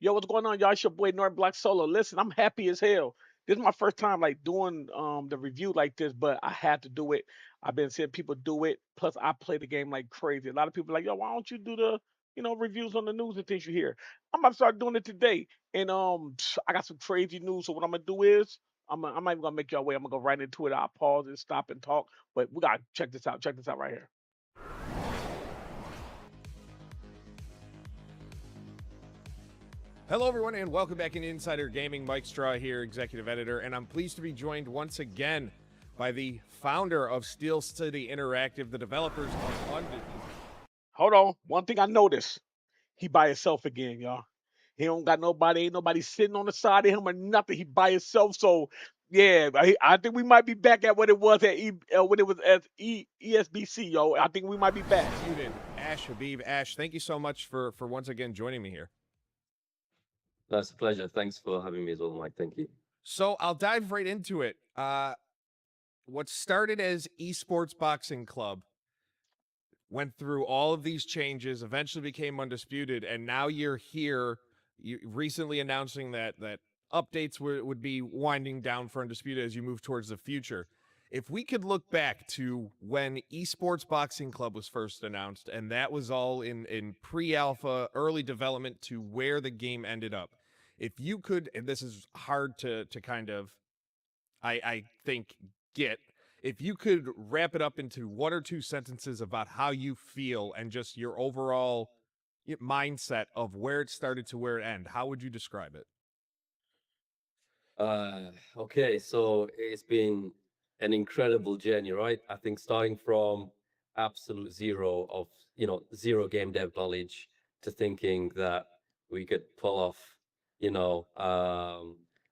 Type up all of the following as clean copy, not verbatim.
Yo, what's going on, y'all? It's your boy North Black Solo. Listen, I'm happy as hell. This is my first time like doing the review like this, but I had to do it. I've been seeing people do it. Plus, I play the game like crazy. A lot of people are like, yo, why don't you do the reviews on the news and things you hear? I'm about to start doing it today, and I got some crazy news. So what I'm gonna do is I'm not even gonna make y'all wait. I'm gonna go right into it. I'll pause and stop and talk, but we gotta check this out. Check this out right here. Hello, everyone, and welcome back in Insider Gaming. Mike Straw here, executive editor, and I'm pleased to be joined once again by the founder of Steel City Interactive, the developers of Undisputed. Hold on. One thing I noticed. He by himself again, y'all. He don't got nobody, ain't nobody sitting on the side of him or nothing. He by himself. So yeah, I think we might be back at what it was at when it was at ESBC, yo. I think we might be back. Ash Habib. Ash, thank you so much for once again joining me here. That's a pleasure. Thanks for having me as well, Mike. Thank you. So I'll dive right into it. What started as ESports Boxing Club went through all of these changes, eventually became Undisputed, and now you're here, recently announcing that updates would be winding down for Undisputed as you move towards the future. If we could look back to when Esports Boxing Club was first announced, and that was all in pre-alpha, early development to where the game ended up. If you could, and this is hard to kind of, I think, get, if you could wrap it up into one or two sentences about how you feel and just your overall mindset of where it started to where it ended, how would you describe it? Okay, so it's been an incredible journey, right? I think starting from absolute zero of, zero game dev knowledge to thinking that we could pull off,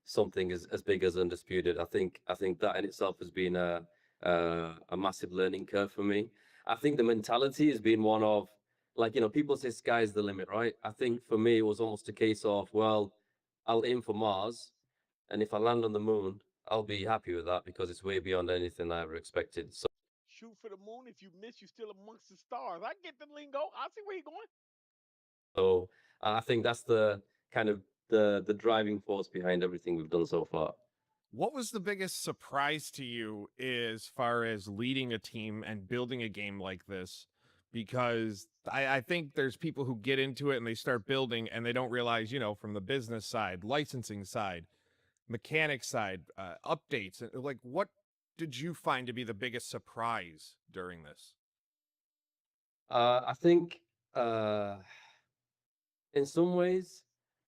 something as big as Undisputed. I think that in itself has been a massive learning curve for me. I think the mentality has been one of, like, people say sky's the limit, right? I think for me it was almost a case of, well, I'll aim for Mars, and if I land on the moon, I'll be happy with that because it's way beyond anything I ever expected. Shoot for the moon. If you miss, you still amongst the stars. I get the lingo. I see where he going. So I think that's the kind of the driving force behind everything we've done so far. What was the biggest surprise to you as far as leading a team and building a game like this? Because I think there's people who get into it and they start building and they don't realize, from the business side, licensing side, mechanic side, updates, like what did you find to be the biggest surprise during this? I think in some ways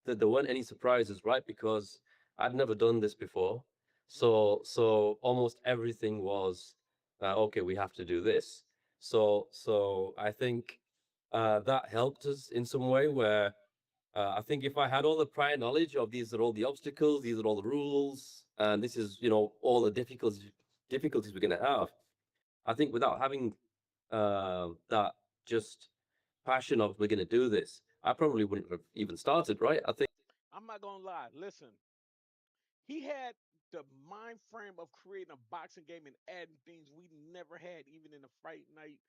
that there weren't any surprises, right? Because I'd never done this before, so almost everything was okay. We have to do this. So I think that helped us in some way where. I think if I had all the prior knowledge of these are all the obstacles, these are all the rules, and this is, all the difficulties we're going to have. I think without having that just passion of we're going to do this, I probably wouldn't have even started, right? I think. I'm not gonna lie. Listen, he had the mind frame of creating a boxing game and adding things we never had, even in the Fight Night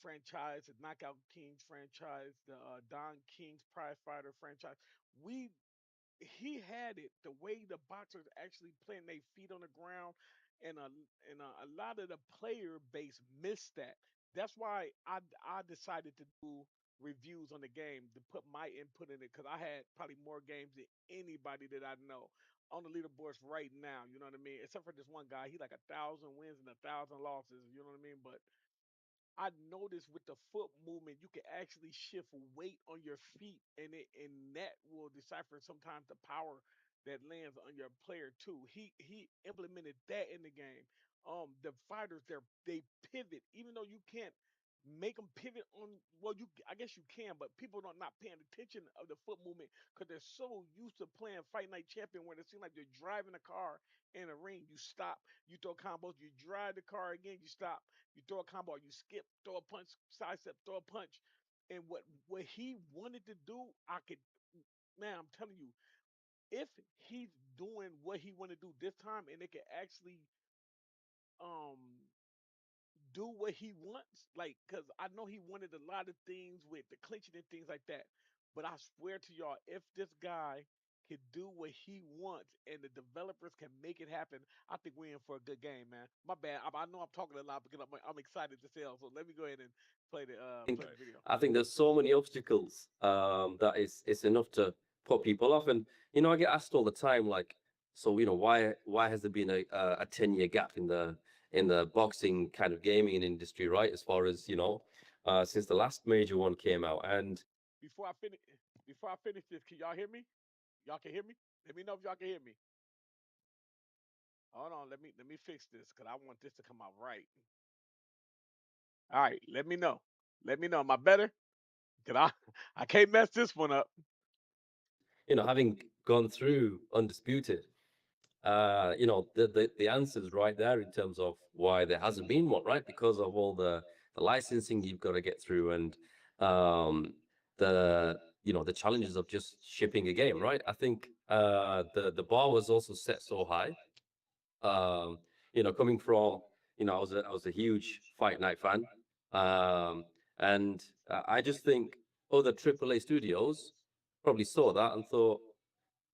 franchise, the Knockout Kings franchise, the Don King's Prize Fighter franchise. We He had it the way the boxers actually playing their feet on the ground, and a lot of the player base missed that. That's why I decided to do reviews on the game to put my input in it because I had probably more games than anybody that I know on the leaderboards right now. You know what I mean? Except for this one guy, he like 1,000 wins and 1,000 losses. You know what I mean? But I noticed with the foot movement, you can actually shift weight on your feet, and that will decipher sometimes the power that lands on your player too. He implemented that in the game. The fighters they pivot, even though you can't make them pivot on. Well, I guess you can, but people are not paying attention of the foot movement because they're so used to playing Fight Night Champion, where it seems like you're driving a car in a ring. You stop, you throw combos, you drive the car again, you stop, you throw a combo, you skip, throw a punch, sidestep, throw a punch. And what he wanted to do, I could, man, I'm telling you, if he's doing what he want to do this time, and it can actually um do what he wants, like, because I know he wanted a lot of things with the clinching and things like that. But I swear to y'all, if this guy can do what he wants and the developers can make it happen, I think we're in for a good game, man. My bad. I know I'm talking a lot because I'm excited to sell. So let me go ahead and play think the video. I think there's so many obstacles that it's enough to put people off. And I get asked all the time, like, so why has there been a 10-year gap in the boxing kind of gaming industry, right? As far as since the last major one came out, and Before I finish, before I finish this, can y'all hear me? Y'all can hear me? Let me know if y'all can hear me. Hold on, let me fix this because I want this to come out right. All right, let me know. Let me know. Am I better? Cause I can't mess this one up. having gone through Undisputed, the answer's right there in terms of why there hasn't been one, right? Because of all the licensing you've got to get through, and um, the challenges of just shipping a game, right? I think the bar was also set so high. Um, coming from, I was a huge Fight Night fan, um, and I just think other AAA studios probably saw that and thought,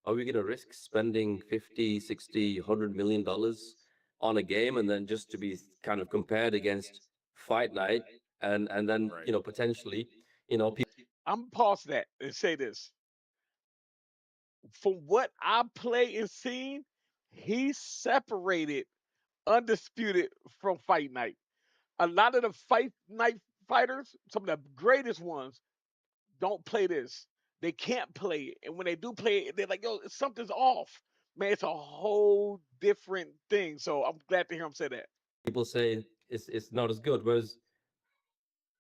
are we going to risk spending 50, 60, $100 million on a game and then just to be kind of compared against Fight Night, and then Right. potentially people I'm gonna pause that and say this. From what I play and seen, he separated Undisputed from Fight Night. A lot of the Fight Night fighters, some of the greatest ones, don't play this. They can't play it. And when they do play it, they're like, yo, something's off. Man, it's a whole different thing. So I'm glad to hear him say that. say it's not as good. Whereas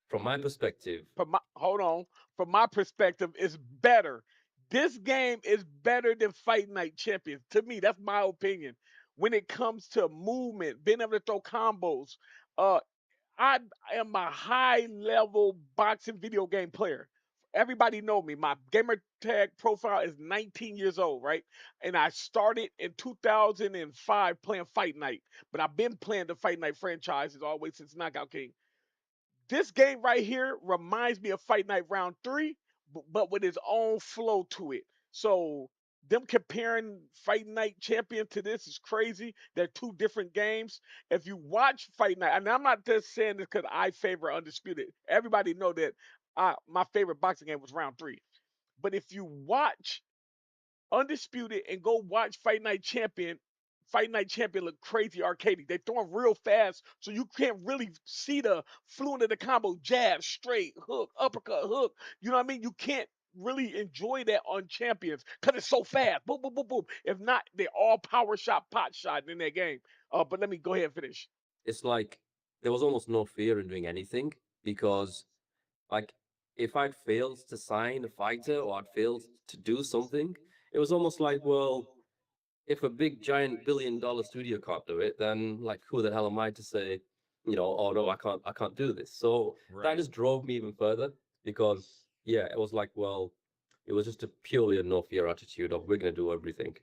from my perspective, From my hold on, from my perspective, it's better. This game is better than Fight Night Champions. To me, that's my opinion. When it comes to movement, being able to throw combos, uh, I am a high level boxing video game player. Everybody know me. My gamer tag profile is 19 years old, right? And I started in 2005 playing Fight Night, but I've been playing the Fight Night franchises always since Knockout King. This game right here reminds me of Fight Night Round 3, but with its own flow to it. So them comparing Fight Night Champion to this is crazy. They're two different games. If you watch Fight Night, and I'm not just saying this because I favor Undisputed. Everybody know that my favorite boxing game was Round 3. But if you watch Undisputed and go watch Fight Night Champion. Fight Night Champion look crazy arcadey. They throwing real fast, so you can't really see the fluent of the combo. Jab, straight, hook, uppercut, hook. You know what I mean? You can't really enjoy that on Champions because it's so fast. Boom, boom, boom, boom. If not, they're all power shot, pot shot in that game. But let me go ahead and finish. it's like there was almost no fear in doing anything because, like, if I'd failed to sign a fighter or I'd failed to do something, it was almost like, well, if a big giant $1 billion studio can't do it, then like who the hell am I to say, oh no, I can't do this. So that Right. just drove me even further because yeah, it was like, well, it was just a purely a no fear attitude of we're gonna do everything.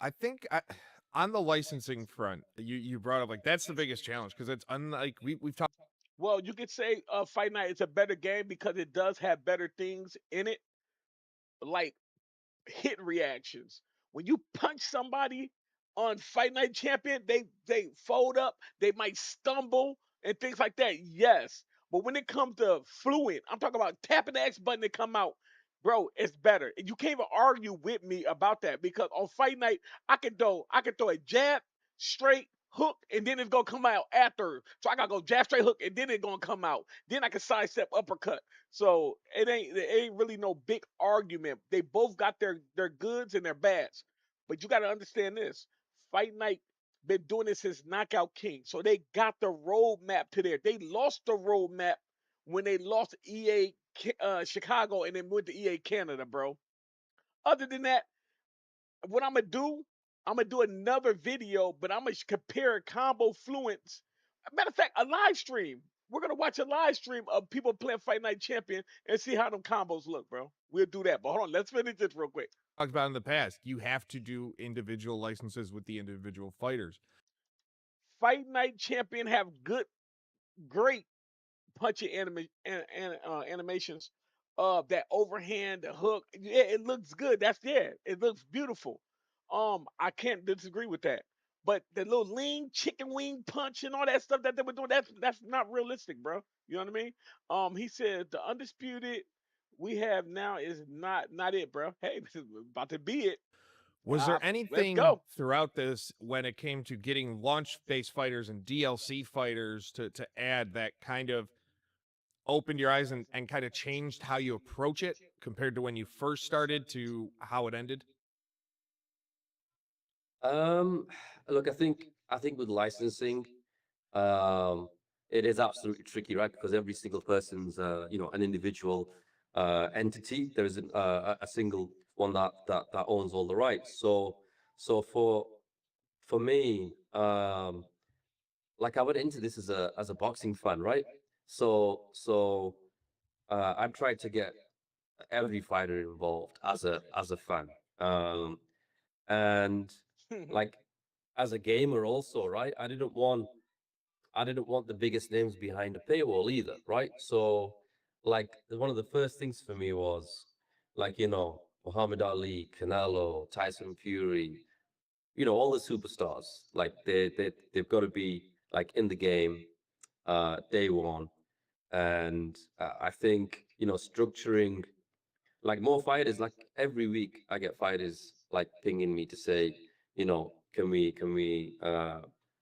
I think on the licensing front, you brought up like that's the biggest challenge because it's unlike we've talked. Well, you could say Fight Night is a better game because it does have better things in it, like hit reactions. When you punch somebody on Fight Night Champion, they fold up, they might stumble and things like that. Yes, but when it comes to fluent, I'm talking about tapping the X button to come out. Bro, it's better. And you can't even argue with me about that because on Fight Night, I can throw a jab, straight, hook, and then it's gonna come out after. So I gotta go jab, straight, hook, and then it's gonna come out. Then I can sidestep, uppercut. So it ain't really no big argument. They both got their goods and their bads. But you gotta understand this. Fight Night been doing this since Knockout King. So they got the roadmap to there. They lost the roadmap when they lost EA Chicago and then went to EA Canada, bro. Other than that, what I'm gonna do another video, but I'm gonna compare combo fluence. Matter of fact, a live stream. We're gonna watch a live stream of people playing Fight Night Champion and see how them combos look, bro. We'll do that. But hold on, let's finish this real quick. About in the past. You have to do individual licenses with the individual fighters. Fight Night Champion have great punching animations. that overhand, the hook. Yeah, it looks good. That's there. It looks beautiful. I can't disagree with that. But the little lean chicken wing punch and all that stuff that they were doing, that's not realistic, bro. You know what I mean? He said the undisputed we have now is not it, bro. Hey, this is about to be it. Was there Let's anything go. throughout this when it came to getting launch-based fighters and DLC fighters to add that kind of opened your eyes and kind of changed how you approach it compared to when you first started to how it ended? Um, Look, I think with licensing, um, it is absolutely tricky, right? Because every single person's, an individual entity. There isn't a single one that owns all the rights. So for me, like I went into this as a boxing fan, right? So I've tried to get every fighter involved as a fan. Um, and like as a gamer also, right? I didn't want the biggest names behind a paywall either, right? So like one of the first things for me was like, Muhammad Ali, Canelo, Tyson Fury, all the superstars. Like they've got to be like in the game day one. And I think, structuring like more fighters, like every week I get fighters like pinging me to say, can we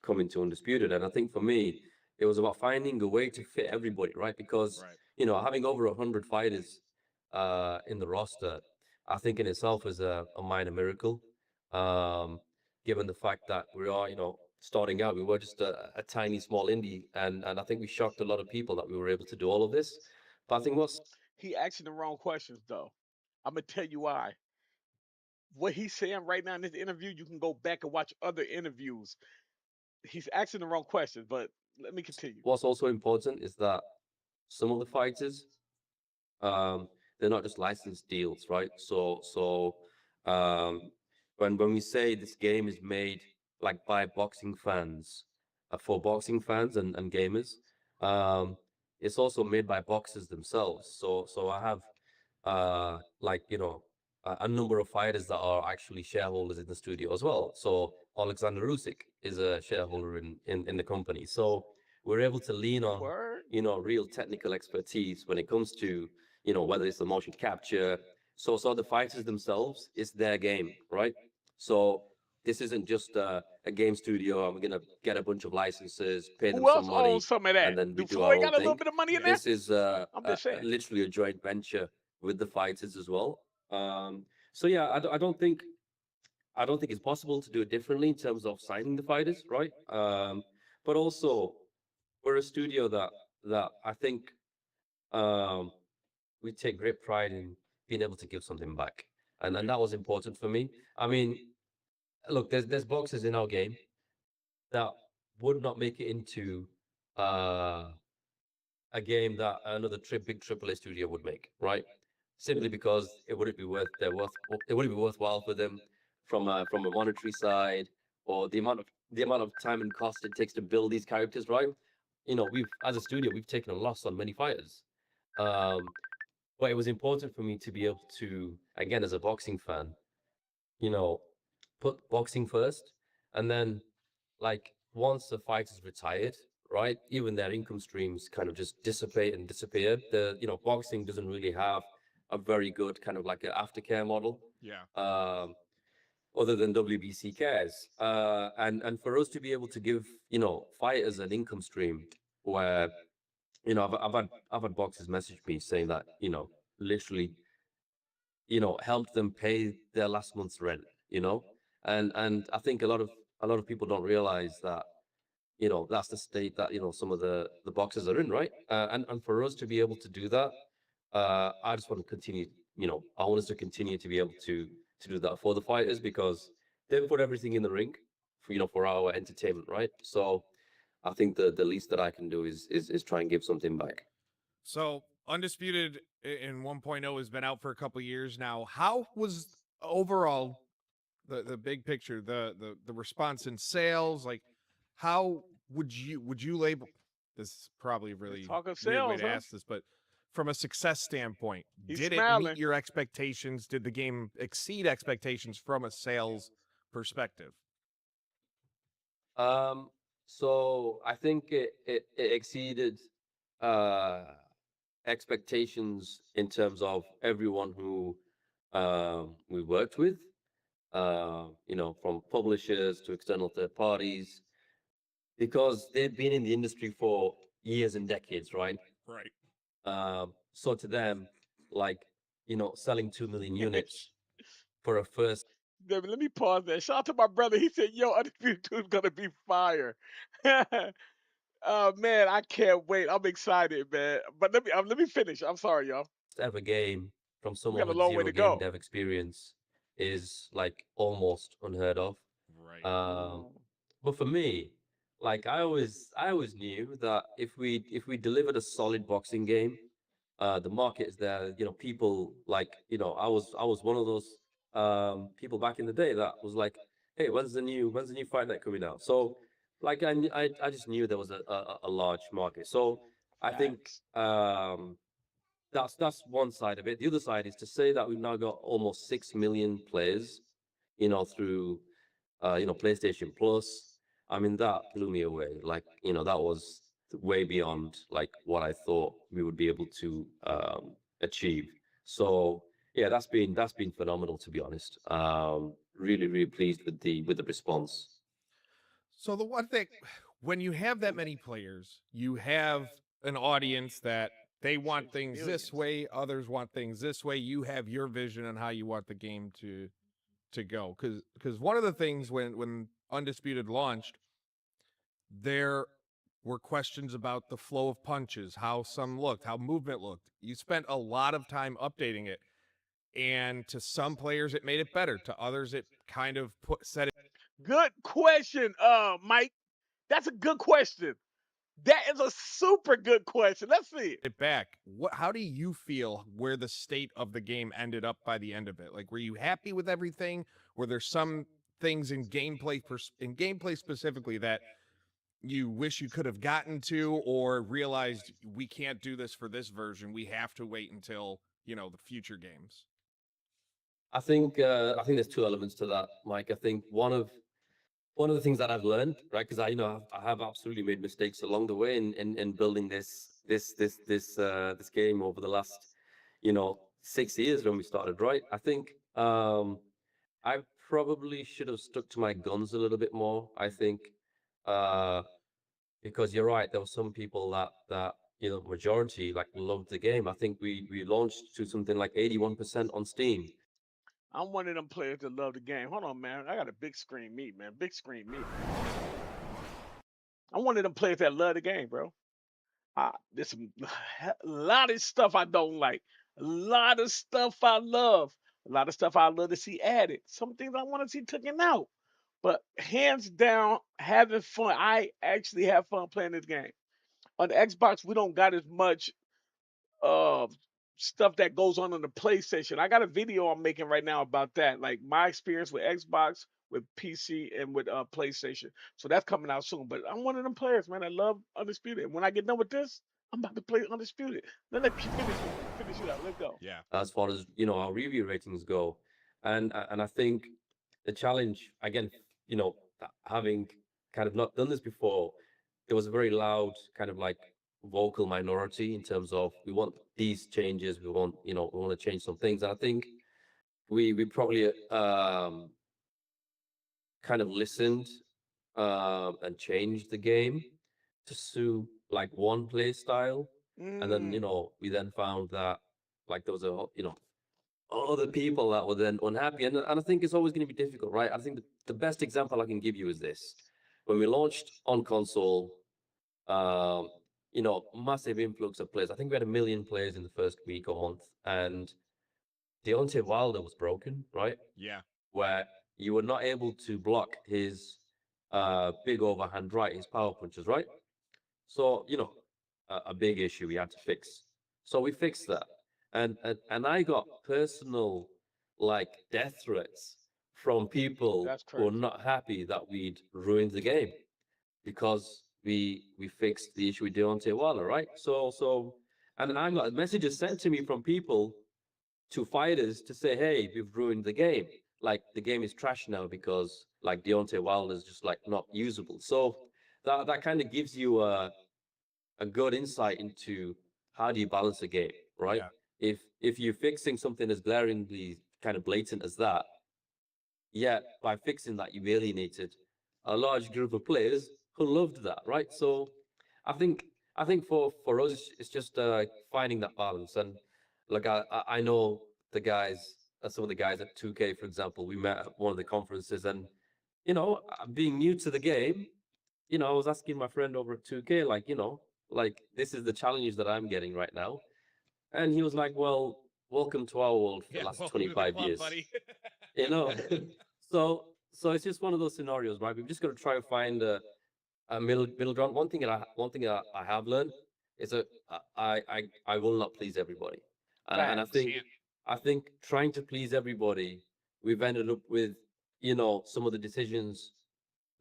come into Undisputed? And I think for me, it was about finding a way to fit everybody, right? Because, Right. having over 100 fighters in the roster, I think in itself is a minor miracle. Um, Given the fact that we are, starting out, we were just a tiny small indie, and I think we shocked a lot of people that we were able to do all of this. But I think what's He asking the wrong questions though. I'm gonna tell you why. What he's saying right now in this interview, you can go back and watch other interviews. He's asking the wrong questions, but let me continue. what's also important is that some of the fighters, um, they're not just licensed deals, right? So um, when we say this game is made like by boxing fans, for boxing fans and gamers, um, it's also made by boxers themselves. So I have like a number of fighters that are actually shareholders in the studio as well. So Alexander Usyk is a shareholder in the company. So we're able to lean on Word. real technical expertise when it comes to whether it's the motion capture. So the fighters themselves, it's their game, right? So this isn't just a game studio and we're gonna get a bunch of licenses, pay them Who some else owns money, some of and that? then we Do do our Floyd own got a little thing. bit of money in there? This is I'm just saying. literally a joint venture with the fighters as well. So yeah, I don't think it's possible to do it differently in terms of signing the fighters, right? But also we're a studio that I think um, we take great pride in being able to give something back, and that was important for me. I mean, look, there's boxers in our game that would not make it into uh, a game that another big AAA studio would make, right? Simply because it wouldn't be worthwhile for them from a monetary side, or the amount of time and cost it takes to build these characters, right? We've as a studio we've taken a loss on many fighters. Um, but it was important for me to be able to, again, as a boxing fan, you know, put boxing first, and then like once the fighter's retired, right, even their income streams kind of just dissipate and disappear. Boxing doesn't really have a very good kind of like an aftercare model, Yeah. um, other than WBC cares. And for us to be able to give fighters an income stream where I've had boxers message me saying that literally helped them pay their last month's rent, and I think a lot of people don't realize that that's the state that some of the boxes are in, right? And for us to be able to do that, I just want to continue. I want us to continue to be able to do that for the fighters, because they've put everything in the ring for our entertainment, right? So I think the least that I can do is try and give something back. So Undisputed in 1.0 has been out for a couple years now. How was overall the big picture, the response in sales? Like, how would you label this? Is probably a Let's really talk of weird way sales, to huh? ask this, but from a success standpoint, He's did it meet smiling. your expectations? Did the game exceed expectations from a sales perspective? Um, so I think it exceeded uh expectations in terms of everyone who we worked with, from publishers to external third parties, because they've been in the industry for years and decades, right? Right. So to them, like, selling 2 million units for a first Let me pause there. Shout out to my brother. He said, "Yo, Undisputed 2 is gonna be fire." Oh man, I can't wait. I'm excited, man. But let me finish. I'm sorry, y'all. ever game from We someone got a with long way zero to game go. dev experience is like almost unheard of. Right. Um, Mm, but for me, like I always knew that if we delivered a solid boxing game, the market is there. People like, I was one of those people back in the day that was like, hey, when's the new fight night coming out? So like I just knew there was a large market. So I think facts. that's one side of it. The other side is to say that we've now got almost 6 million players, through PlayStation Plus. I mean, that blew me away. Like, that was way beyond like what I thought we would be able to achieve. So yeah, that's been phenomenal, to be honest. Really, really pleased with the response. So the one thing, when you have that many players, you have an audience that they want Six things this millions. way, others want things this way. You have your vision on how you want the game to go. Because one of the things when Undisputed launched, there were questions about the flow of punches, how some looked, how movement looked. You spent a lot of time updating it, and to some players it made it better. To others, it kind of set Good question, Mike. That's a good question. That is a super good question. Let's see. it back. How do you feel where the state of the game ended up by the end of it? Like, were you happy with everything? Were there some things in gameplay specifically that you wish you could have gotten to, or realized we can't do this for this version? We have to wait until the future games. I think there's two elements to that, Mike. I think one of the things that I've learned, right? Because I have absolutely made mistakes along the way in building this game over the last 6 years when we started, right? I think I probably should have stuck to my guns a little bit more. I think uh, because you're right, there were some people that majority like loved the game. I think we launched to something like 81% on Steam. I'm one of them players that love the game. Hold on, man. I got a big screen me, man. Big screen me. I'm one of them players that love the game, bro. There's a lot of stuff I don't like. A lot of stuff I love. A lot of stuff I love to see added. Some things I want to see taken out. But hands down, having fun. I actually have fun playing this game. On the Xbox, we don't got as much uh stuff that goes on the PlayStation. I got a video I'm making right now about that, like my experience with Xbox, with PC, and with PlayStation. So that's coming out soon. But I'm one of them players, man. I love Undisputed. When I get done with this, I'm about to play Undisputed. Let me finish it out. Let's go. Yeah. As far as our review ratings go, and I think the challenge again, having kind of not done this before, there was a very loud kind of like vocal minority in terms of we want these changes, we want to change some things. And I think we probably kind of listened and changed the game to suit like one play style, and then Mm, we then found that like there was other people that were then unhappy. And I think it's always going to be difficult, right? I think the best example I can give you is this. When we launched on console, um, massive influx of players. I think we had 1 million players in the first week or month. And Deontay Wilder was broken, right? Yeah. Where you were not able to block his big overhand right, his power punches, right? So, a big issue we had to fix. So we fixed that. And I got personal like death threats from people that's who are crazy. not happy that we'd ruined the game because we fixed the issue with Deontay Wilder, right? So And I got messages sent to me from people to fighters to say, "Hey, we've ruined the game. Like the game is trash now because like Deontay Wilder is just like not usable." So that kind of gives you a good insight into how do you balance a game, right? Yeah. If you're fixing something as glaringly kind of blatant as that, yet by fixing that you alienated a large group of players who loved that, right? So I think I think for us it's just finding that balance. And like I know the guys, some of the guys at 2K, for example, we met at one of the conferences, and being new to the game, I was asking my friend over at 2K, like, like this is the challenge that I'm getting right now. And he was like, "Well, welcome to our world for the Yeah. last Welcome to the 25 club, years." buddy. You know? So it's just one of those scenarios, right? We've just got to try and find a middle ground. One thing I have learned is that I will not please everybody. And I Facts. think trying to please everybody, we've ended up with, some of the decisions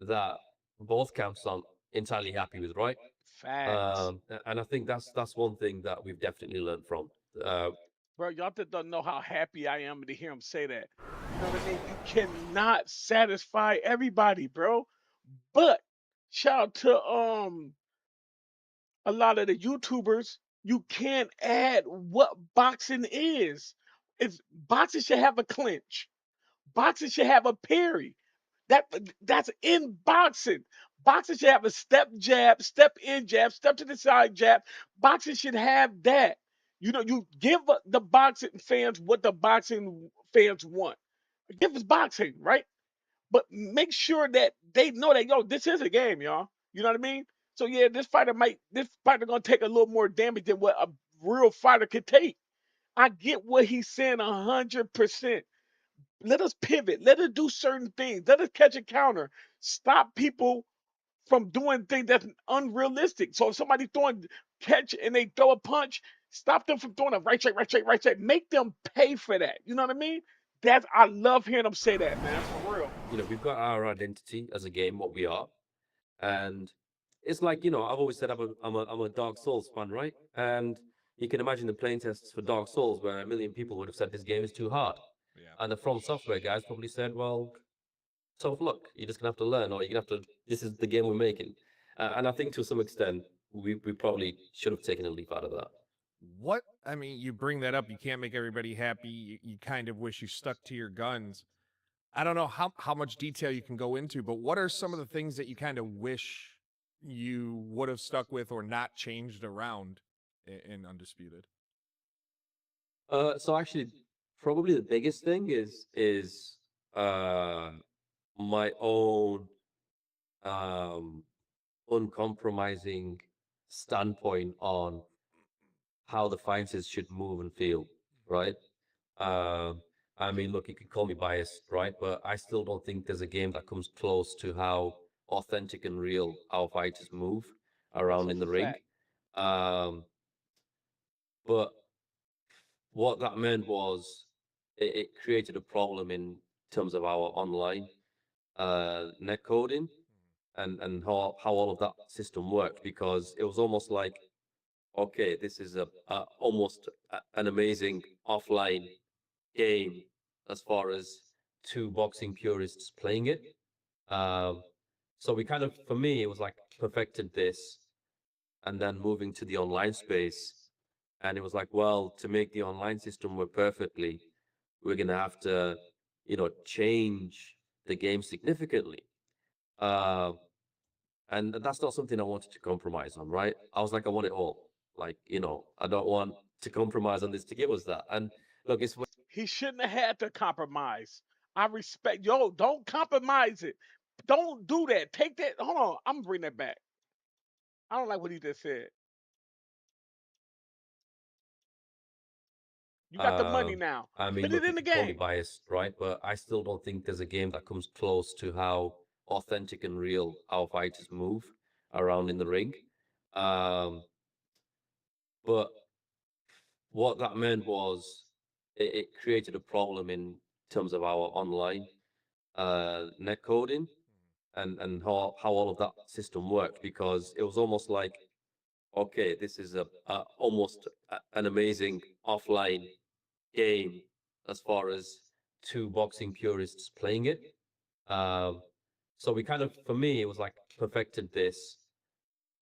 that both camps aren't entirely happy with, right? Facts. And I think that's one thing that we've definitely learned from. Uh, Bro, y'all just don't know how happy I am to hear him say that. You know what I mean? You cannot satisfy everybody, bro. But shout out to a lot of the YouTubers, you can't add what boxing is. It's boxing should have a clinch. Boxing should have a parry. That that's in boxing. Boxing should have a step jab, step in jab, step to the side jab. Boxing should have that. You know, you give the boxing fans what the boxing fans want. Give us boxing, right? But make sure that they know that this is a game, y'all. You know what I mean? So yeah, this fighter gonna take a little more damage than what a real fighter could take. I get what he's saying 100%. Let us pivot. Let us do certain things. Let us catch a counter. Stop people from doing things that's unrealistic. So if somebody throwing catch and they throw a punch, stop them from throwing a right straight, right straight, right straight. Make them pay for that. You know what I mean? That's I love hearing them say that, man, for real. we've got our identity as a game, what we are, and it's like, I've always said I'm a Dark Souls fan, right? And you can imagine the playing tests for Dark Souls where a million people would have said this game is too hard, Yeah. and the From Software guys probably said, "Well, tough luck. You're just gonna have to learn, or you're gonna have to. This is the game we're making." And I think to some extent, we probably should have taken a leaf out of that. What I mean, you bring that up. You can't make everybody happy. You kind of wish you stuck to your guns. I don't know how much detail you can go into, but what are some of the things that you kind of wish you would have stuck with or not changed around in Undisputed? So actually, probably the biggest thing is uh my own um uncompromising standpoint on how the fighters should move and feel, right? Um, I mean, look, you could call me biased, right? But I still don't think there's a game that comes close to how authentic and real our fighters move That's around a in the ring. fact. Um, but what that meant was it created a problem in terms of our online net coding and how all of that system worked, because it was almost like, okay, this is a almost an amazing offline game as far as two boxing purists playing it. Um, so we kind of, for me, it was like perfected this and then moving to the online space. And it was like, well, to make the online system work perfectly, we're going to have to, change the game significantly. Uh, and that's not something I wanted to compromise on, right? I was like, I want it all. Like, I don't want to compromise on this to give us that. And look, it's He shouldn't have had to compromise. I respect don't compromise it. Don't do that. Take that. Hold on. I'm gonna bring that back. I don't like what he just said. You got the money Um, now. I mean, Put it look, you in the could call me game. biased, right? But I still don't think there's a game that comes close to how authentic and real our fighters move around in the ring. Um, but what that meant was it created a problem in terms of our online net coding and how all of that system worked, because it was almost like, okay, this is a almost an amazing offline game as far as two boxing purists playing it. Um, so we kind of, for me, it was like perfected this,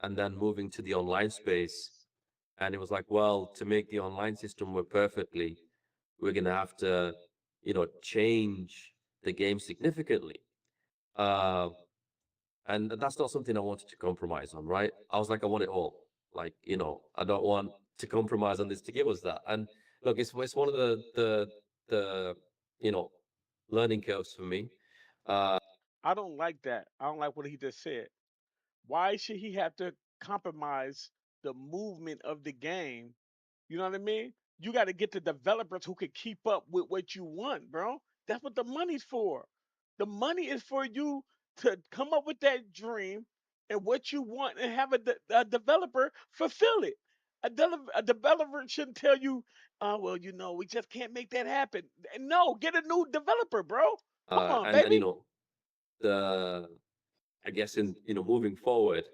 and then moving to the online space. And it was like, well, to make the online system work perfectly, we're gonna have to, change the game significantly. Uh, and that's not something I wanted to compromise on, right? I was like, I want it all. Like, I don't want to compromise on this to give us that. And look, it's one of the you know learning curves for me. Uh, I don't like that. I don't like what he just said. Why should he have to compromise the movement of the game? You know what I mean? You got to get the developers who can keep up with what you want, bro. That's what the money's for. The money is for you to come up with that dream and what you want and have a developer fulfill it. A developer shouldn't tell you, well, we just can't make that happen. No, get a new developer, bro. Come on, and baby. the I guess in moving forward,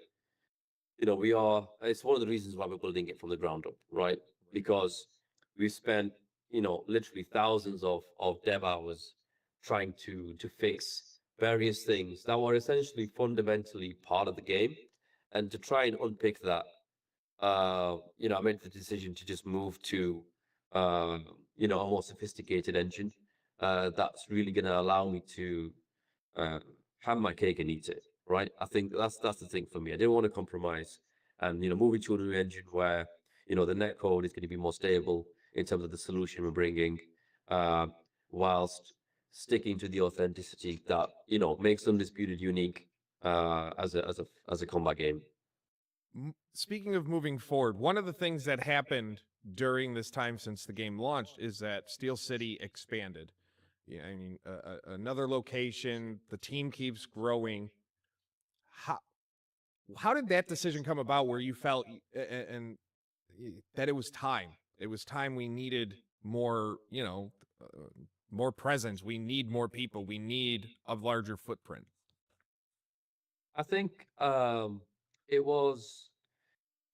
we are. It's one of the reasons why we're building it from the ground up, right? Because we spent, literally thousands of dev hours trying to fix various things that were essentially fundamentally part of the game, and to try and unpick that. I made the decision to just move to, a more sophisticated engine that's really going to allow me to uh, have my cake and eat it, right? I think that's the thing for me. I didn't want to compromise, and moving to a new engine where the net code is going to be more stable in terms of the solution we're bringing, uh, whilst sticking to the authenticity that makes Undisputed unique as a combat game. Speaking of moving forward, one of the things that happened during this time since the game launched is that Steel City expanded. Yeah, I mean, another location. The team keeps growing. How how did that decision come about? Where you felt and that it was time. It was time we needed more. More presence. We need more people. We need a larger footprint. I think it was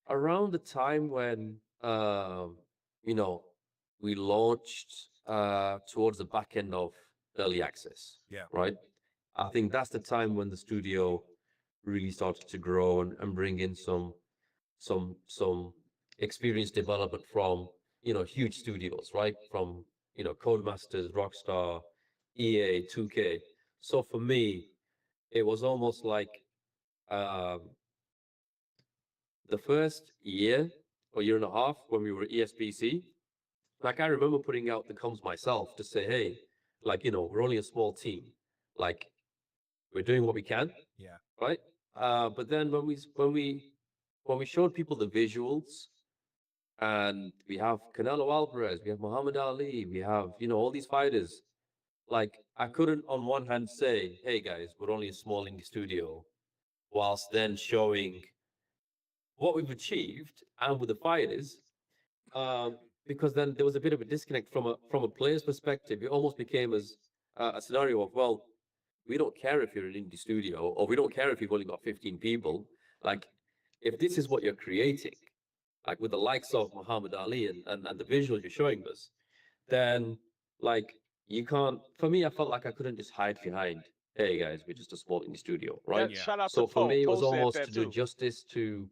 around the time when you know we launched towards the back end of early access, Yeah. right? I think that's the time when the studio really started to grow and bring in some experience development from huge studios, right? From Codemasters, Rockstar, EA, 2K. So for me, it was almost like um, the first year or year and a half when we were ESBC, like I remember putting out the comms myself to say, hey, like we're only a small team, like we're doing what we can, Yeah. right? But then when we showed people the visuals, and we have Canelo Alvarez, we have Muhammad Ali, we have all these fighters. Like I couldn't on one hand say, hey guys, we're only a small indie studio, whilst then showing what we've achieved and with the fighters, um, because then there was a bit of a disconnect from a player's perspective. It almost became as a scenario of, well, we don't care if you're an indie studio, or we don't care if you've only got 15 people. Like, if this is what you're creating, like with the likes of Muhammad Ali and the visuals you're showing us, then like you can't. For me, I felt like I couldn't just hide behind, hey guys, we're just a small indie studio, right? That Yeah. shout out to So for Poe. me, it Poe was said almost to that do too. justice to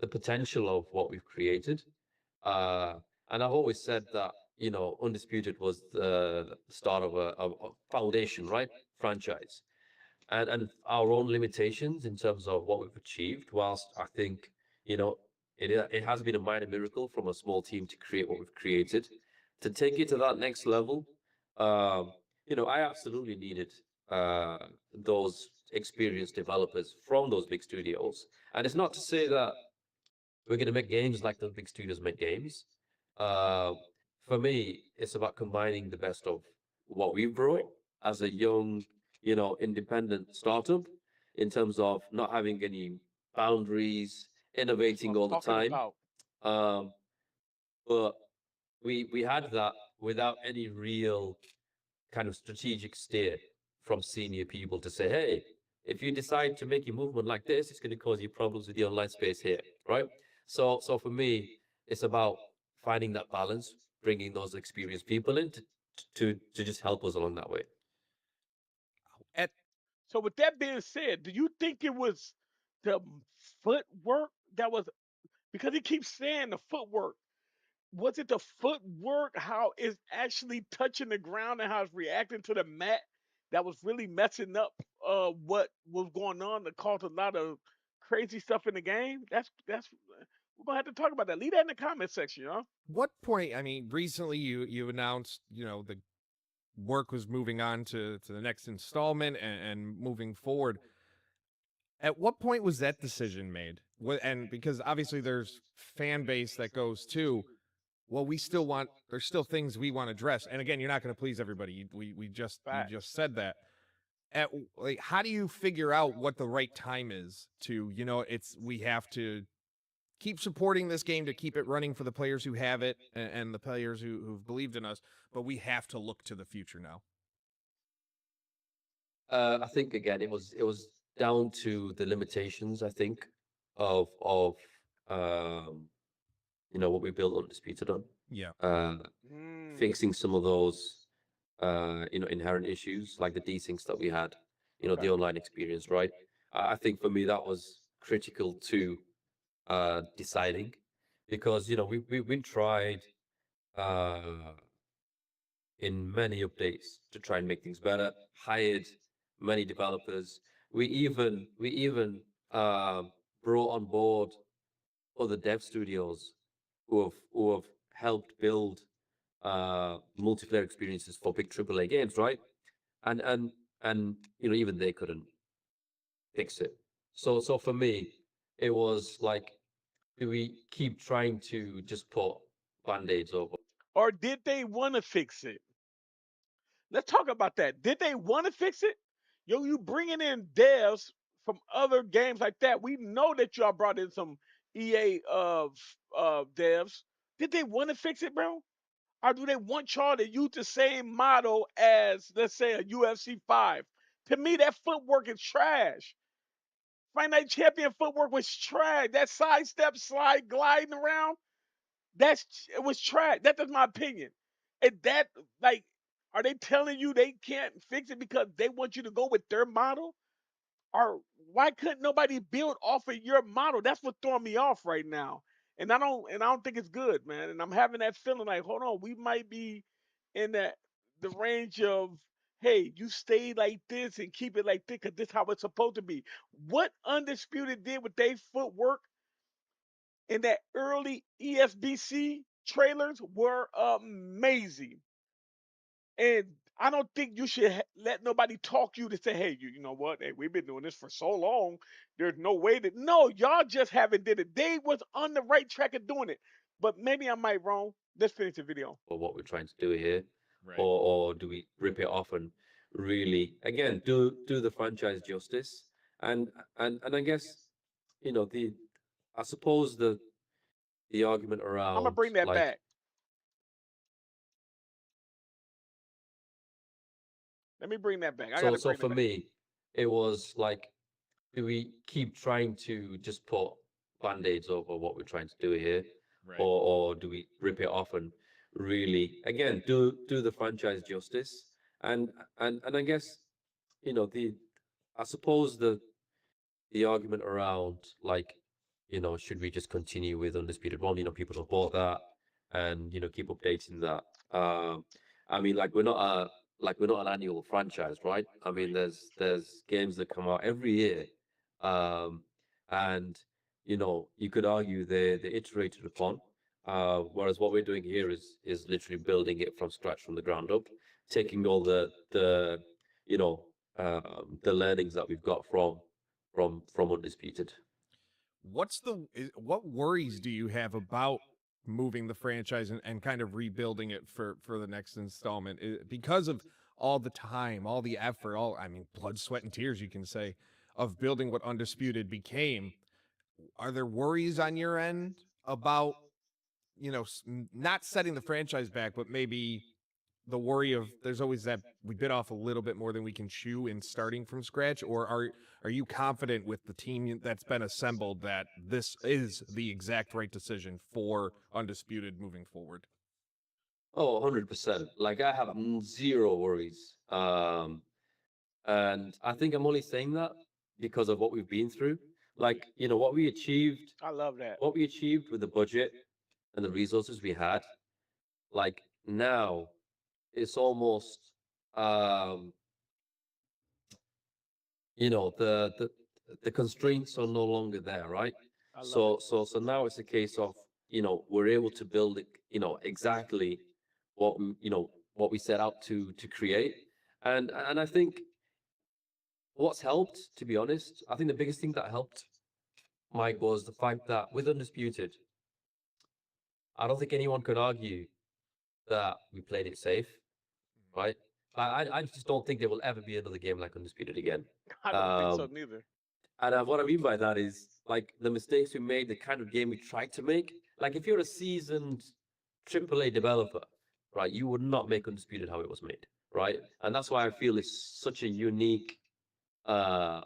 the potential of what we've created. Uh, and I've always said that, Undisputed was the start of a foundation, right? Franchise. And our own limitations in terms of what we've achieved, whilst I think, you know, it has been a minor miracle from a small team to create what we've created. To take it to that next level, um, I absolutely needed uh, those experienced developers from those big studios. And it's not to say that we're going to make games like the big studios make games. Uh, for me, it's about combining the best of what we've brought as a young, independent startup in terms of not having any boundaries, That's what innovating I'm all the talking time. about. Um, but we had that without any real kind of strategic steer from senior people to say, hey, if you decide to make your movement like this, it's going to cause you problems with the online space here, right? So for me, it's about finding that balance, bringing those experienced people in to just help us along that way. At So with that being said, do you think it was the footwork that was, because he keeps saying the footwork? Was it the footwork, how it's actually touching the ground and how it's reacting to the mat that was really messing up what was going on that caused a lot of crazy stuff in the game? That's we're gonna have to talk about that. Leave that in the comment section, y'all. what point? I mean, recently you announced, the work was moving on to the next installment and moving forward. At what point was that decision made? And because obviously there's fan base that goes too. Well, we still want. There's still things we want to address. And again, you're not going to please everybody. You just Facts. said that. At like, how do you figure out what the right time is to, it's we have to keep supporting this game to keep it running for the players who have it and the players who've believed in us, but we have to look to the future now. I think again, it was down to the limitations. I think of um, what we built Undisputed on, Yeah. uh, Mm, fixing some of those inherent issues like the desyncs that we had, okay. the online experience, right? I think for me that was critical to deciding because we've been tried uh, in many updates to try and make things better. Hired many developers. We even um, brought on board other dev studios who have helped build multiplayer experiences for big AAA games, right? And even they couldn't fix it. So for me, it was like, do we keep trying to just put band-aids over? Or did they want to fix it? Let's talk about that. Did they want to fix it? Yo, you bringing in devs from other games like that. We know that y'all brought in some EA devs. Did they want to fix it, bro? Or do they want y'all to use the same model as, let's say, a UFC 5? To me, that footwork is trash. Fight Night Champion footwork was trash. That sidestep slide gliding around, it was trash. That's my opinion. And that, like, are they telling you they can't fix it because they want you to go with their model? Or why couldn't nobody build off of your model? That's what throwing me off right now. And I don't think it's good, man. And I'm having that feeling like, hold on, we might be in the range of, hey, you stay like this and keep it like this because this how it's supposed to be. What Undisputed did with their footwork in that early ESBC trailers were amazing. And I don't think you should let nobody talk you to say, hey, you know what? Hey, we've been doing this for so long. There's no way that, no, y'all just haven't did it. They was on the right track of doing it. But maybe I might wrong. Let's finish the video. Or what we're trying to do here, Right. or do we rip it off and really again do the franchise justice? And I guess the I suppose the argument I'm gonna around bring that like back. Let me bring that back. I so gotta so bring it for back. me, it was like, do we keep trying to just put band-aids over what we're trying to do here, Right. or do we rip it off and really again do the franchise justice? And I guess the I suppose the argument around like, should we just continue with Undisputed One? People have bought that and keep updating that. I mean, like we're not an annual franchise, right? I mean, Right. there's games that come out every year, um, and you could argue they iterated upon. Whereas what we're doing here is literally building it from scratch, from the ground up, taking all the you know the learnings that we've got from Undisputed. What worries do you have about moving the franchise and kind of rebuilding it for the next installment? Because of all the time, all the effort, all I mean, blood, sweat, and tears, you can say, of building what Undisputed became. Are there worries on your end about not setting the franchise back, but maybe the worry of there's always that we bit off a little bit more than we can chew in starting from scratch, or are you confident with the team that's been assembled that this is the exact right decision for Undisputed moving forward? Oh, 100%. Like I have zero worries. And I think I'm only saying that because of what we've been through. Like, I love that. what we achieved with the budget and the resources we had, like now it's almost um the constraints are no longer there, right? I love it. So now it's a case of, we're able to build it, exactly what we set out to create. And I think what's helped, to be honest, I think the biggest thing that helped, Mike, was the fact that with Undisputed, I don't think anyone could argue that we played it safe, right? I just don't think there will ever be another game like Undisputed again. I don't think so Um, neither. and what I mean by that is like the mistakes we made, the kind of game we tried to make. Like if you're a seasoned AAA developer, right, you would not make Undisputed how it was made, right? And that's why I feel it's such a unique uh,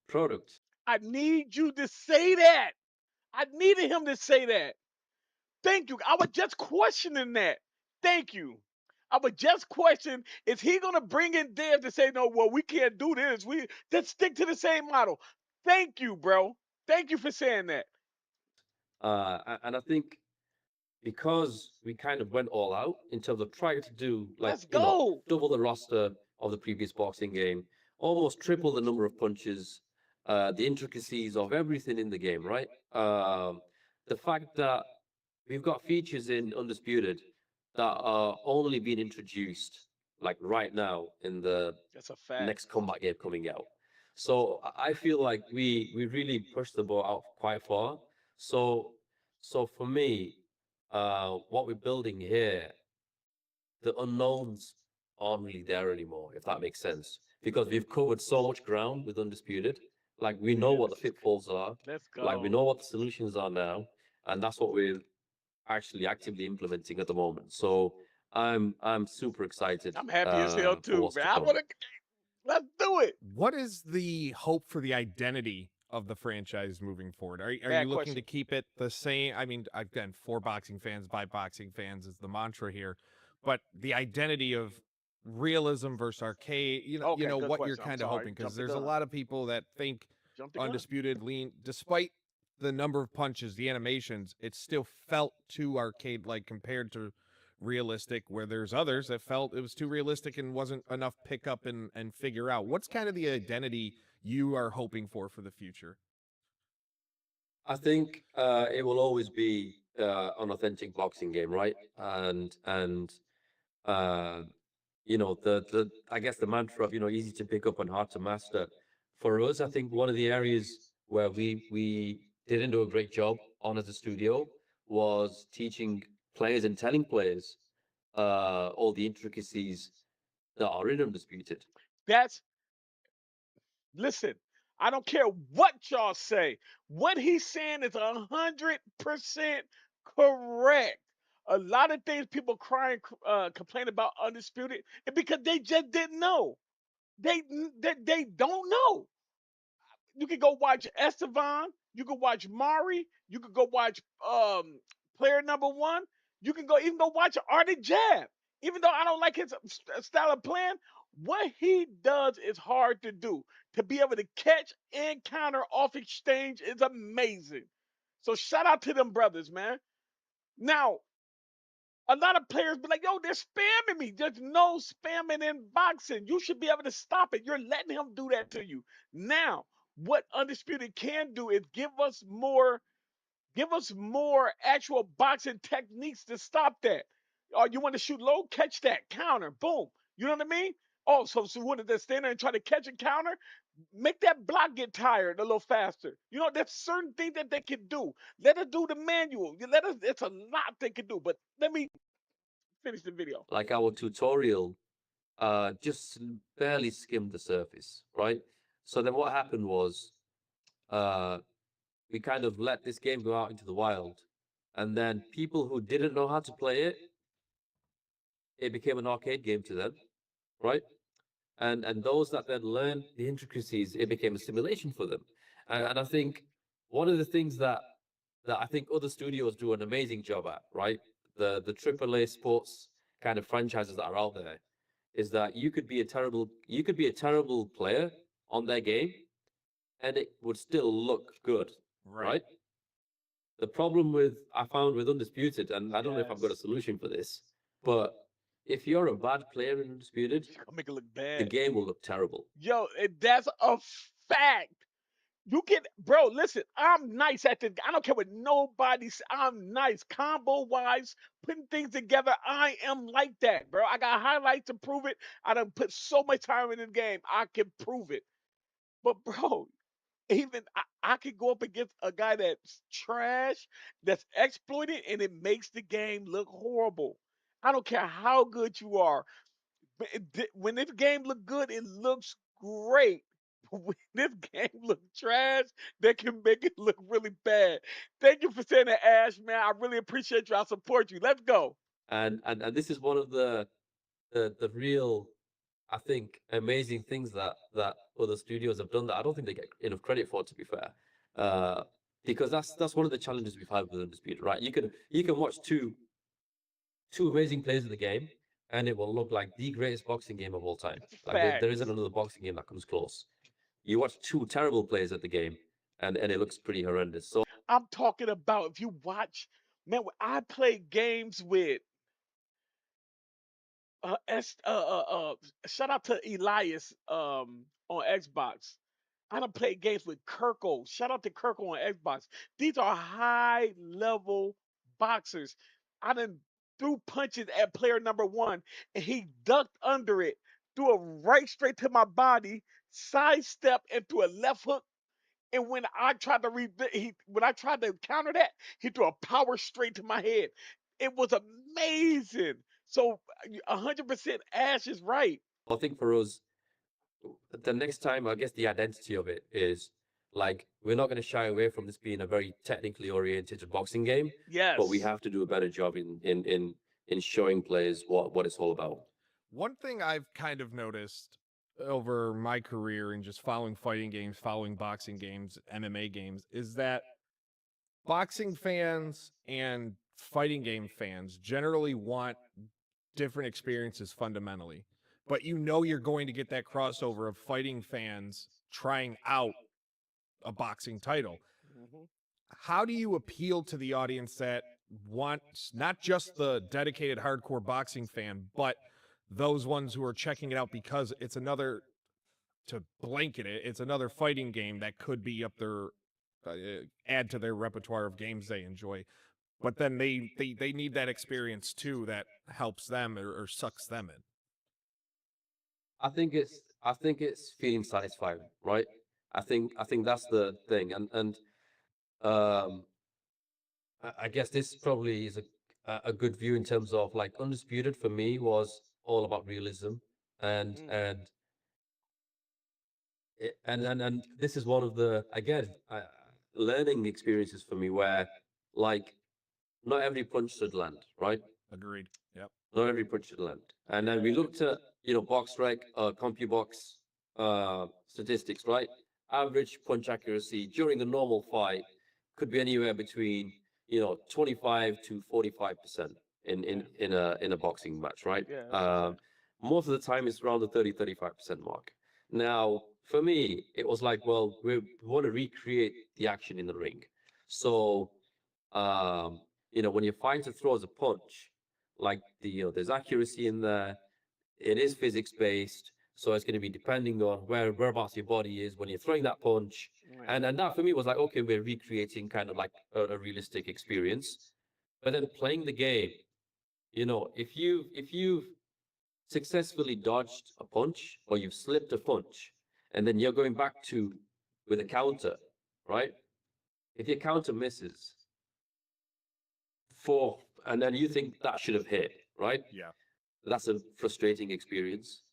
product. I need you to say that. I needed him to say that. Thank you. I was just questioning that. Thank you. I was just questioning, is he gonna bring in Dev to say, no, well, we can't do this. We just stick to the same model. Thank you, bro. Thank you for saying that. And I think because we kind of went all out in terms of trying to do like, Let's go. double the roster of the previous boxing game, almost triple the number of punches, the intricacies of everything in the game, right? The fact that we've got features in Undisputed that are only being introduced like right now in the That's a fact. next combat game coming out. So I feel like we really pushed the ball out quite far. So so for me, what we're building here, the unknowns aren't really there anymore, if that makes sense. Because we've covered so much ground with Undisputed. Like we know what the Yes. pitfalls are, Let's like we go. know what the solutions are now, and that's what we're actually actively implementing at the moment. So I'm super excited I'm happy as hell for too, what's man. to I come. wanna let's do it. What is the hope for the identity of the franchise moving forward? Are you Bad looking to question. keep it the same? I mean, again, for boxing fans, by boxing fans is the mantra here, but the identity of realism versus arcade, Okay, good what you're question. I'm kind of sorry. hoping, because Jumped the there's a gun. lot of people that think Jumped the gun. Undisputed lean, despite the number of punches, the animations, it still felt too arcade like compared to realistic, where there's others that felt it was too realistic and wasn't enough pick up and figure out. What's kind of the identity you are hoping for the future? I think it will always be an authentic boxing game, right? And uh, the I guess the mantra of easy to pick up and hard to master. For us, I think one of the areas where we didn't do a great job on as a studio was teaching players and telling players all the intricacies that are in Undisputed. That's listen. I don't care what y'all say. What he's saying is 100% correct. A lot of things people crying, complain about undisputed, and because they just didn't know. They they don't know. You can go watch Estevan. You can watch Mari. You can go watch player number one. You can go even go watch Artie Jab. Even though I don't like his style of playing, what he does is hard to do. To be able to catch and counter off exchange is amazing. So shout out to them brothers, man. Now, a lot of players be like, yo, they're spamming me. There's no spamming in boxing. You should be able to stop it. You're letting him do that to you. Now, what Undisputed can do is give us more actual boxing techniques to stop that. Oh, you want to shoot low? Catch that. Counter. Boom. You know what I mean? Oh, so when they stand there and try to catch a counter, make that block get tired a little faster. You know, there's certain things that they can do. Let us do the manual. You let us, it's a lot they can do. But let me finish the video. Like our tutorial just barely skimmed the surface, right? So then what happened was uh, we kind of let this game go out into the wild, and then people who didn't know how to play it it became an arcade game to them, right? And those that then learned the intricacies, it became a simulation for them. And I think one of the things that I think other studios do an amazing job at, right? The AAA sports kind of franchises that are out there, is that you could be a terrible player on their game and it would still look good, Right. right? The problem with I found with Undisputed, and I don't know if I've got a Yes. solution for this, but if you're a bad player in Undisputed, It's gonna make it look the bad. game will look terrible. Yo, that's a fact. You can, bro. Listen, I'm nice at the. I don't care what nobody's. I'm nice, combo wise, putting things together. I am like that, bro. I got highlights to prove it. I done put so much time in the game. I can prove it. But bro, even I could go up against a guy that's trash, that's exploited, and it makes the game look horrible. I don't care how good you are. But when this game look good, it looks great. But when this game look trash, they can make it look really bad. Thank you for saying that, Ash, man. I really appreciate you. I support you. Let's go. And this is one of the real, I think, amazing things that other studios have done that I don't think they get enough credit for, to be fair. Uh, because that's one of the challenges we've had with Undisputed, right? You can watch two amazing players in the game, and it will look like the greatest boxing game of all time. Like there isn't Facts. another boxing game that comes close. You watch two terrible players at the game, and it looks pretty horrendous. So I'm talking about if you watch, man, when I play games with uh, S, uh, uh, uh, shout out to Elias on Xbox. I done played games with Kirko. Shout out to Kirko on Xbox. These are high level boxers. I done threw punches at player number one and he ducked under it, threw a right straight to my body, sidestep into a left hook. And when I tried to counter that, he threw a power straight to my head. It was amazing. So 100% Ash is right. I think for us, the next time, I guess the identity of it is like we're not going to shy away from this being a very technically oriented boxing game, but we Yes. have to do a better job in showing players what it's all about. One thing I've kind of noticed over my career and just following fighting games, following boxing games, MMA games, is that boxing fans and fighting game fans generally want different experiences fundamentally. But you know you're going to get that crossover of fighting fans trying out a boxing title. Mhm. How do you appeal to the audience that wants not just the dedicated hardcore boxing fan, but those ones who are checking it out because it's another, to blanket it, it's another fighting game that could be up their add to their repertoire of games they enjoy. But then they need that experience too that helps them or sucks them in. I think it's feeling satisfied, right? I think that's the thing, and um, I guess this probably is a good view in terms of like Undisputed for me was all about realism, and Mhm. and and this is one of the again learning experiences for me where like not every punch should land, right? Agreed. Yep. Not every punch should land. And then we looked at BoxRec, CompuBox statistics, right? Average punch accuracy during the normal fight could be anywhere between 25 to 45% Yeah. in a boxing match, right? Yeah, that's a fact. Most of the time it's around the 30-35% mark. Now, for me, it was like, well, we want to recreate the action in the ring. So, um, when your fighter throws a punch, like there's accuracy in there. It is physics based, so it's going to be depending on whereabouts your body is when you're throwing that punch. Right. And that for me was like, okay, we're recreating kind of like a realistic experience. But then playing the game, if you've successfully dodged a punch or you've slipped a punch, and then you're going back to with a counter, right? If your counter misses four, and then you think that should have hit, right? Yeah. That's a frustrating experience.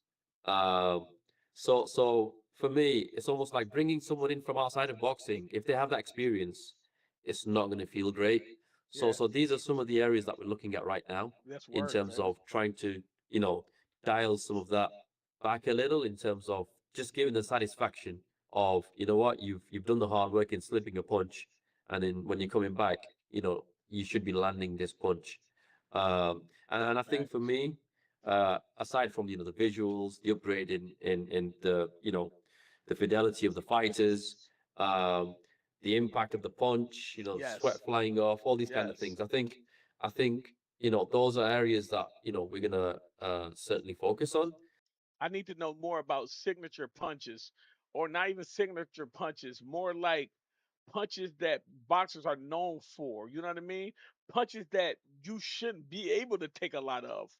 Um, so for me, it's almost like bringing someone in from outside of boxing. If they have that experience, it's not going to feel great. So Yeah. so these are some of the areas that we're looking at right now That's in word, terms man. of trying to you know, dial some of that back a little in terms of just giving the satisfaction of, you know what, you've done the hard work in slipping a punch, and then when you're coming back, you should be landing this punch. And I think for Facts. me, aside from the visuals, the upgrade in the the fidelity of the fighters, um, the impact of the punch, sweat Yes. flying off, all these kind of Yes. things. I think those are areas that we're gonna certainly focus on. I need to know more about signature punches, or not even signature punches, more like punches that boxers are known for. You know what I mean? Punches that you shouldn't be able to take a lot of.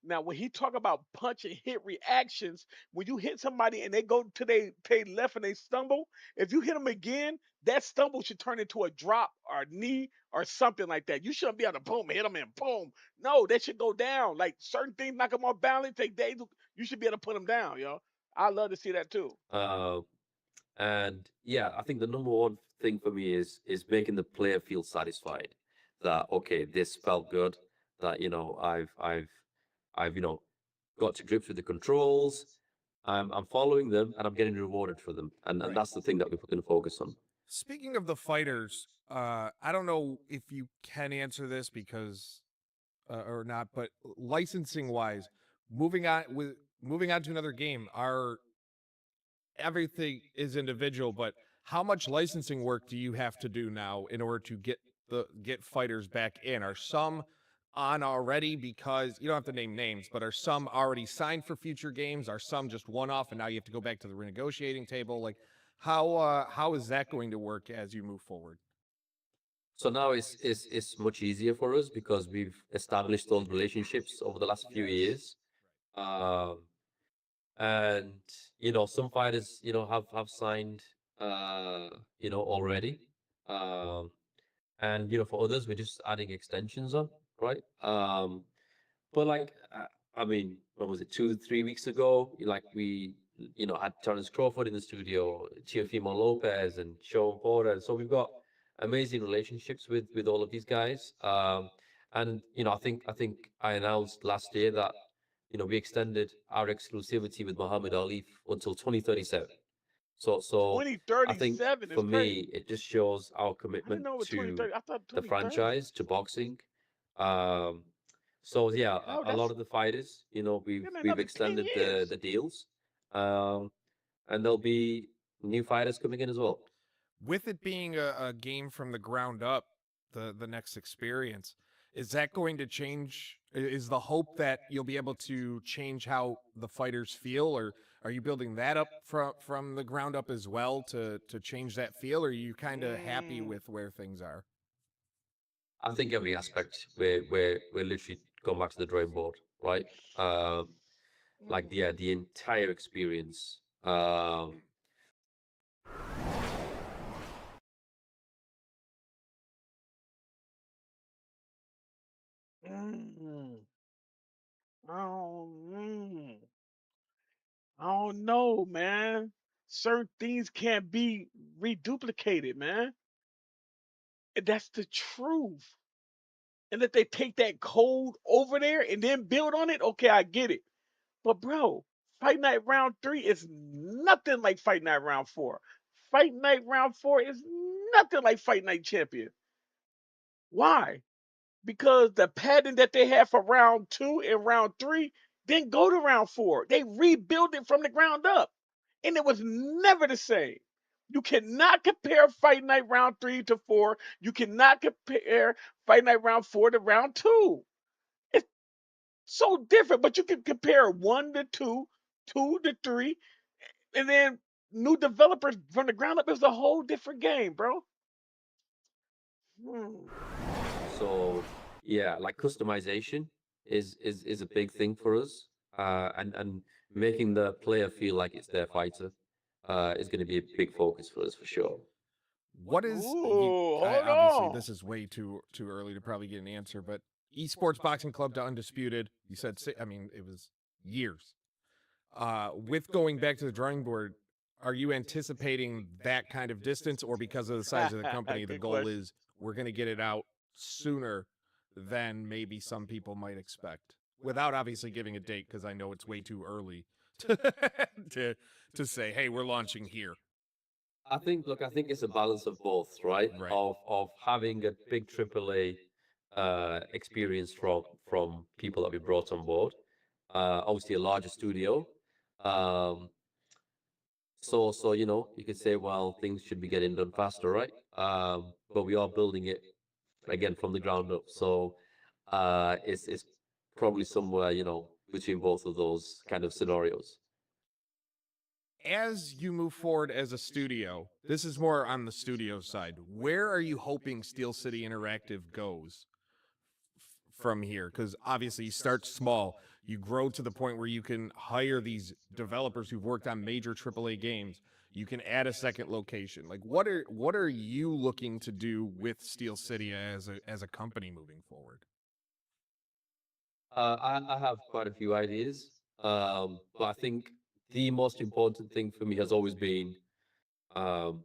Now, when he talk about punch and hit reactions, when you hit somebody and they go to they left and they stumble, if you hit them again, that stumble should turn into a drop or a knee or something like that. You shouldn't be able to boom hit them and boom. No, that should go down. Like certain things knock them off balance. You should be able to put them down, yo. I love to see that too. Uh, and yeah, I think the number one thing for me is making the player feel satisfied that okay, this felt good, that I've got to grips with the controls. I'm following them and I'm getting rewarded for them, and Right. that's the thing that we're going to focus on. Speaking of the fighters, I don't know if you can answer this because or not, but licensing wise, moving on to another game, are everything is individual, but how much licensing work do you have to do now in order to get fighters back in? Are some on already because you don't have to name names, but are some already signed for future games? Are some just one off and now you have to go back to the renegotiating table? Like how is that going to work as you move forward? So now it's much easier for us because we've established those relationships over the last few Yes. years. Um, and some fighters have signed already. Um, and for others we're just adding extensions on, right? But like I mean, what was it, 2 3 weeks ago, like we had Terence Crawford in the studio, Teofimo Lopez and Sean Porter, so we've got amazing relationships with all of these guys. And I think I announced last year that we extended our exclusivity with Muhammad Ali until 2037. So I think 2037 is for crazy. me, it just shows our I didn't commitment know it was to 2030. I thought the 2030. franchise, to boxing. Um, so yeah, Oh, a lot that's of the fighters, we've in we've another 10 extended the years. the deals, um, and there'll be new fighters coming in as well. With it being a game from the ground up, the next experience, is that going to change? Is the hope that you'll be able to change how the fighters feel, or are you building that up from the ground up as well to change that feel? Or are you kind of happy Mm, with where things are? I think every aspect we're literally going back to the drawing board, right? Um, like mm, the entire experience. mm. Oh, I don't know, man. Certain things can't be reduplicated, man. And that's the truth. And that they take that code over there and then build on it, okay, I get it. But bro, Fight Night Round 3 is nothing like Fight Night Round 4. Fight Night Round 4 is nothing like Fight Night Champion. Why? Because the pattern that they had for round 2 and round 3 didn't go to round 4. They rebuilt it from the ground up. And it was never the same. You cannot compare Fight Night Round 3 to 4. You cannot compare Fight Night Round 4 to round 2. It's so different, but you can compare 1 to 2, 2 to 3, and then new developers from the ground up. It's a whole different game, bro. Hmm. So yeah, like customization is a big thing for us, and making the player feel like it's their fighter, is going to be a big focus for us for sure. What is you? Ooh, I hold obviously on. this is way too early to probably get an answer, but Esports Boxing Club to Undisputed. You said I mean it was years. With going back to the drawing board, are you anticipating that kind of distance, or because of the size of the company, the Good goal question. is we're going to get it out sooner than maybe some people might expect? without obviously giving a date because I know it's way too early to to to say, hey, we're launching here. Look, I think it's a balance of both, right? Right. Of having a big AAA experience from people that we brought on board. Obviously a larger studio. Um, so you could say, well, things should be getting done faster, right? But we are building it again from the ground up. So it's probably somewhere, between both of those kind of scenarios. As you move forward as a studio, this is more on the studio side. Where are you hoping Steel City Interactive goes from here? Because obviously you start small, you grow to the point where you can hire these developers who've worked on major AAA games. You can add a second location. Like what are you looking to do with Steel City as a company moving forward? I have quite a few ideas, but I think the most important thing for me has always been um,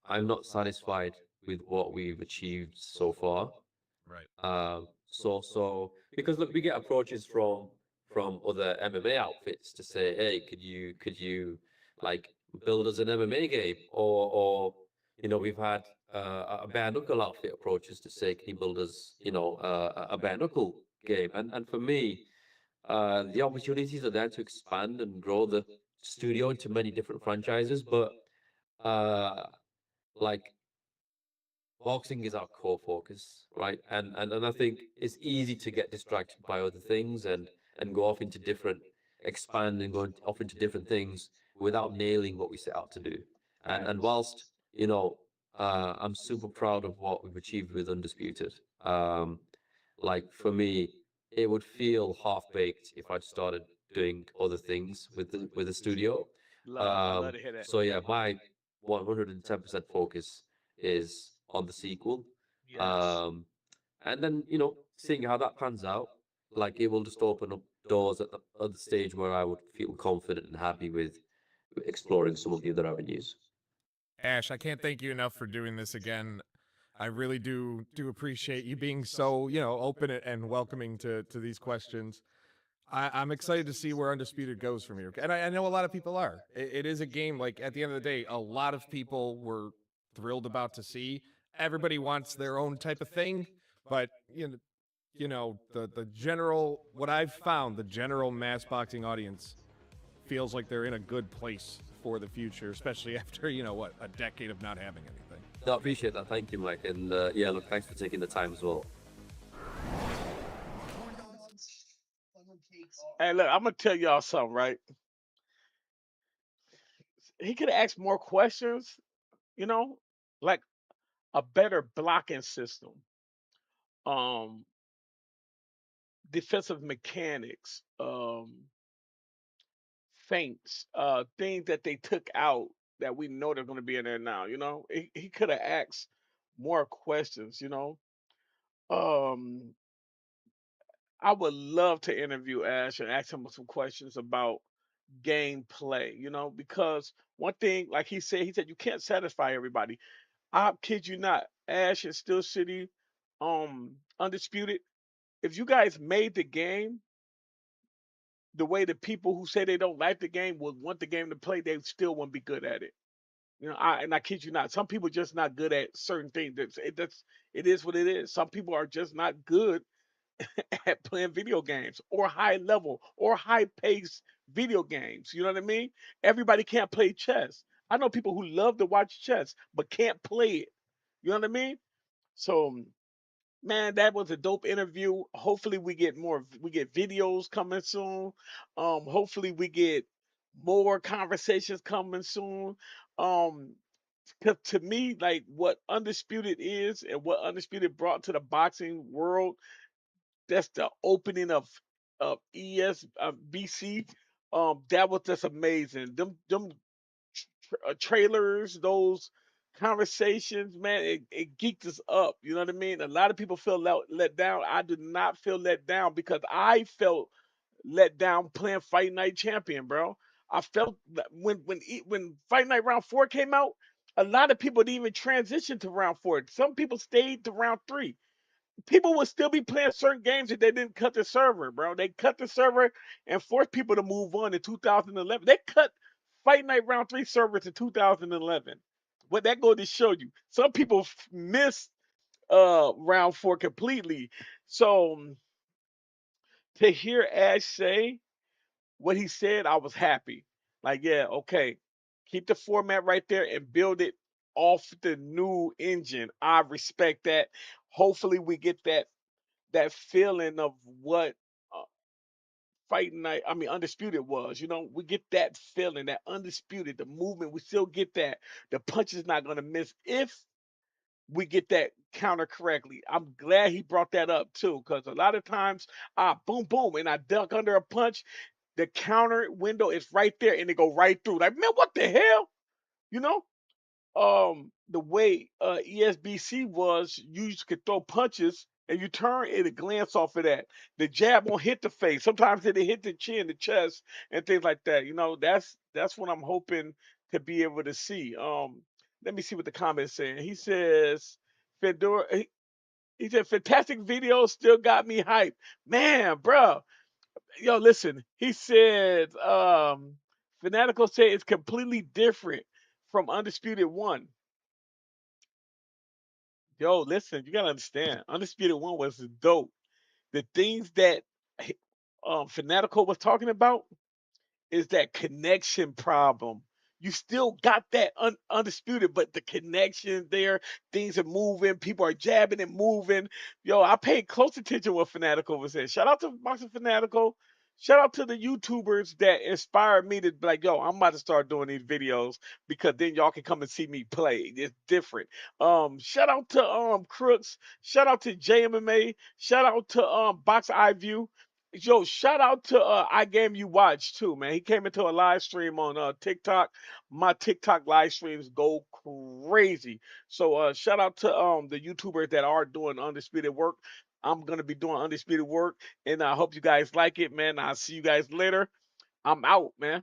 I'm not satisfied with what we've achieved so far. Right. So because look, we get approaches from other MMA outfits to say, hey, could you like build us an MMA game, or we've had a bare knuckle outfit approaches to say, can you build us a bare knuckle game, and for me, the opportunities are there to expand and grow the studio into many different franchises, but uh like boxing is our core focus, right? And I think it's easy to get distracted by other things and go off into different expand and off into different things without nailing what we set out to do. And Facts. whilst I'm super proud of what we've achieved with Undisputed. Like for me, it would feel half baked if I'd started doing other things with the studio. I love to hear that. So yeah, my 110% focus is on the sequel. Yes. Um, and then, seeing how that pans out, like it will just open up doors at the stage where I would feel confident and happy with exploring some of the other avenues. Ash, I can't thank you enough for doing this again. I really do appreciate you being so, open and welcoming to these questions. I'm excited to see where Undisputed goes from here. And I know a lot of people are. It is a game, like, at the end of the day, a lot of people were thrilled about to see. Everybody wants their own type of thing, but, the general, what I've found, the general mass boxing audience feels like they're in a good place for the future, especially after, a decade of not having anything. No, I appreciate that. Thank you, Mike. And yeah, look, thanks for taking the time as well. Hey, look, I'm gonna tell y'all something, right? He could have asked more questions, you know, like a better blocking system, um, defensive mechanics, feints, things that they took out that we know they're gonna be in there now. He could have asked more questions. Um, I would love to interview Ash and ask him some questions about gameplay, because one thing, like he said, you can't satisfy everybody. I kid you not, Ash and Steel City, Undisputed. If you guys made the game the way the people who say they don't like the game would want the game to play, they still wouldn't be good at it. I kid you not. Some people just not good at certain things. It is what it is. Some people are just not good at playing video games or high level or high paced video games. You know what I mean? Everybody can't play chess. I know people who love to watch chess but can't play it. You know what I mean? So, man, that was a dope interview. Hopefully we get videos coming soon. Hopefully we get more conversations coming soon. Um 'Cause to me, like what Undisputed is and what Undisputed brought to the boxing world, that's the opening of ES BC. That was just amazing. Them trailers, those conversations, man, it geeked us up. You know what I mean? A lot of people feel let down. I did not feel let down because I felt let down playing Fight Night Champion, bro. I felt that when Fight Night Round 4 came out, a lot of people didn't even transition to Round 4. Some people stayed to Round 3. people would still be playing certain games if they didn't cut the server, bro. They cut the server and forced people to move on in 2011. They cut Fight Night Round 3 servers in 2011. What that go to show you. Some people missed round 4 completely. So to hear Ash say what he said, I was happy. Like, yeah, okay. Keep the format right there and build it off the new engine. I respect that. Hopefully we get that feeling of what uh, Fight Night, I mean Undisputed was. We get that feeling, that Undisputed, the movement, we still get that. The punch is not gonna miss if we get that counter correctly. I'm glad he brought that up too, because a lot of times boom boom and I duck under a punch, the counter window is right there and it go right through. Like, man, what the hell? You know? The way ESBC was, you could throw punches and you turn, it'll glance off of that. The jab won't hit the face. Sometimes it'll hit the chin, the chest, and things like that. That's what I'm hoping to be able to see. Let me see what the comments saying. He says, Fedora. He said, fantastic video, still got me hyped. Man, bro. Yo, listen. He said, Fanatical said it's completely different from Undisputed One. Yo, listen, you gotta understand. Undisputed One was dope. The things that Fanatical was talking about is that connection problem. You still got that undisputed, but the connection there, things are moving, people are jabbing and moving. Yo, I paid close attention to what Fanatical was saying. Shout out to Boxing Fanatical. Shout out to the YouTubers that inspired me to be like, yo, I'm about to start doing these videos because then y'all can come and see me play. It's different. Shout out to Crooks. Shout out to JMMA. Shout out to Box Eye View. Yo, shout out to I Game You Watch too, man. He came into a live stream on TikTok. My TikTok live streams go crazy. So shout out to the YouTubers that are doing undisputed work. I'm gonna be doing undisputed work, and I hope you guys like it, man. I'll see you guys later. I'm out, man.